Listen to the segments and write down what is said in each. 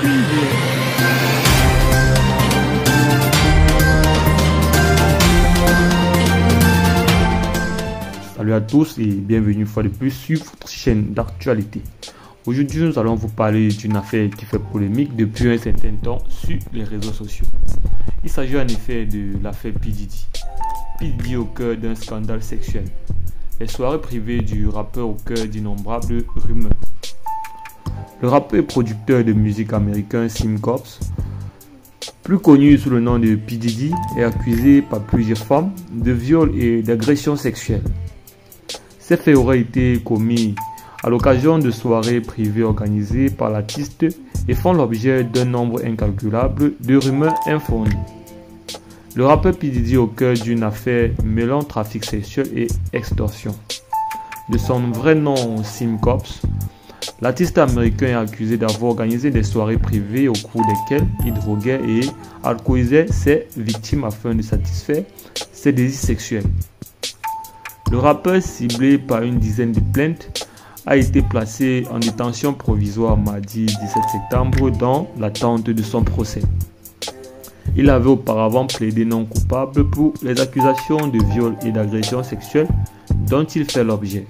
Salut à tous et bienvenue une fois de plus sur votre chaîne d'actualité. Aujourd'hui, nous allons vous parler d'une affaire qui fait polémique depuis un certain temps sur les réseaux sociaux. Il s'agit en effet de l'affaire P. Diddy. P. Diddy au cœur d'un scandale sexuel. Les soirées privées du rappeur au cœur d'innombrables rumeurs. Le rappeur et producteur de musique américain Simcops, plus connu sous le nom de P. Diddy, est accusé par plusieurs femmes de viol et d'agression sexuelle. Ces faits auraient été commis à l'occasion de soirées privées organisées par l'artiste et font l'objet d'un nombre incalculable de rumeurs infondues. Le rappeur P. Diddy au cœur d'une affaire mêlant trafic sexuel et extorsion. De son vrai nom Simcops, l'artiste américain est accusé d'avoir organisé des soirées privées au cours desquelles il droguait et alcoolisait ses victimes afin de satisfaire ses désirs sexuels. Le rappeur, ciblé par une dizaine de plaintes, a été placé en détention provisoire mardi 17 septembre dans l'attente de son procès. Il avait auparavant plaidé non coupable pour les accusations de viol et d'agression sexuelle dont il fait l'objet.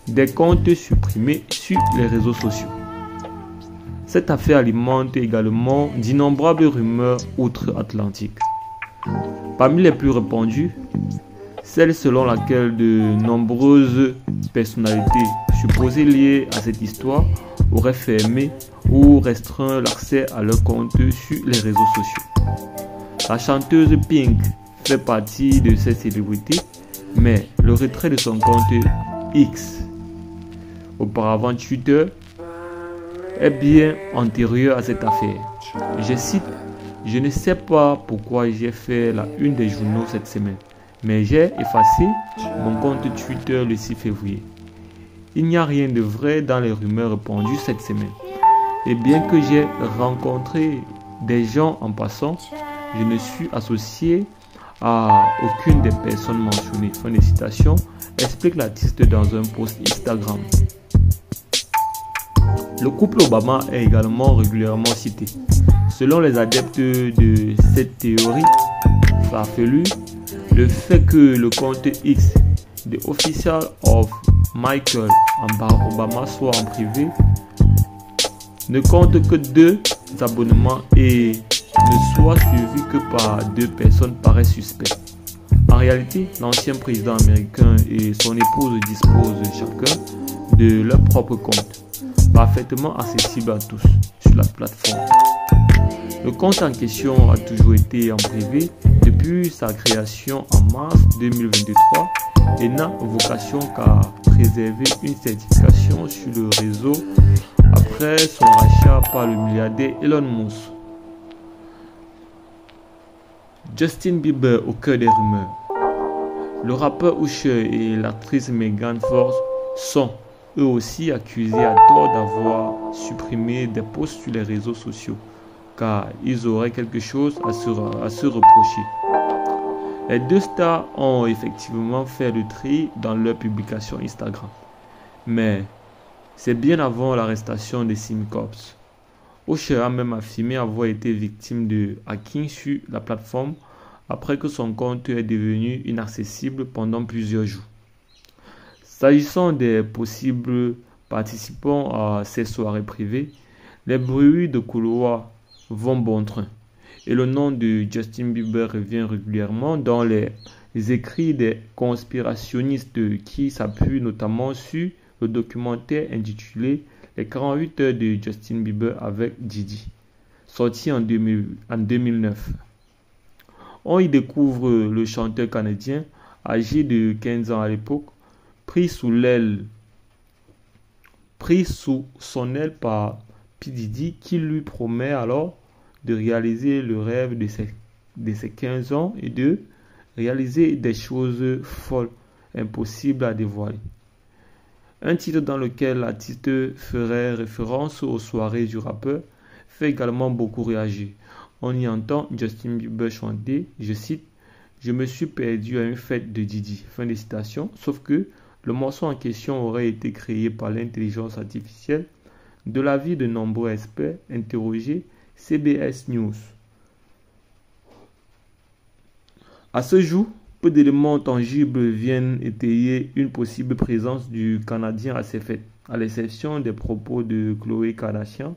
Des comptes supprimés sur les réseaux sociaux. Cette affaire alimente également d'innombrables rumeurs outre-Atlantique. Parmi les plus répandues, celle selon laquelle de nombreuses personnalités supposées liées à cette histoire auraient fermé ou restreint l'accès à leurs comptes sur les réseaux sociaux. La chanteuse Pink fait partie de ces célébrités, mais le retrait de son compte X, auparavant Twitter, est bien antérieur à cette affaire. Je cite: « Je ne sais pas pourquoi j'ai fait la une des journaux cette semaine, mais j'ai effacé mon compte Twitter le 6 février. Il n'y a rien de vrai dans les rumeurs répandues cette semaine. Et bien que j'ai rencontré des gens en passant, je ne suis associé à aucune des personnes mentionnées. » Fin de citation, explique l'artiste dans un post Instagram. Le couple Obama est également régulièrement cité. Selon les adeptes de cette théorie farfelue, le fait que le compte X de Official of Michael en Barack Obama soit en privé ne compte que 2 abonnements et ne soit suivi que par 2 personnes paraît suspect. En réalité, l'ancien président américain et son épouse disposent chacun de leur propre compte, parfaitement accessible à tous sur la plateforme. Le compte en question a toujours été en privé depuis sa création en mars 2023 et n'a vocation qu'à préserver une certification sur le réseau après son rachat par le milliardaire Elon Musk. Justin Bieber au cœur des rumeurs. Le rappeur Usher et l'actrice Megan Fox sont eux aussi accusés à tort d'avoir supprimé des posts sur les réseaux sociaux, car ils auraient quelque chose à se reprocher. Les 2 stars ont effectivement fait le tri dans leur publication Instagram, mais c'est bien avant l'arrestation de Simcops. Usher a même affirmé avoir été victime de hacking sur la plateforme après que son compte est devenu inaccessible pendant plusieurs jours. S'agissant des possibles participants à ces soirées privées, les bruits de couloir vont bon train et le nom de Justin Bieber revient régulièrement dans les écrits des conspirationnistes qui s'appuient notamment sur le documentaire intitulé Les 48 heures de Justin Bieber avec Diddy, sorti en 2009. On y découvre le chanteur canadien, âgé de 15 ans à l'époque, pris sous son aile par P. Diddy qui lui promet alors de réaliser le rêve de ses 15 ans et de réaliser des choses folles, impossibles à dévoiler. Un titre dans lequel l'artiste ferait référence aux soirées du rappeur fait également beaucoup réagir. On y entend Justin Bieber chanter, je cite, « Je me suis perdu à une fête de Diddy », fin de citation, sauf que le morceau en question aurait été créé par l'intelligence artificielle De l'avis de nombreux experts interrogés, CBS News. À ce jour, peu d'éléments tangibles viennent étayer une possible présence du Canadien à ces fêtes, à l'exception des propos de Khloé Kardashian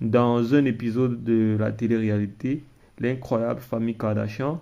dans un épisode de la télé-réalité L'incroyable famille Kardashian,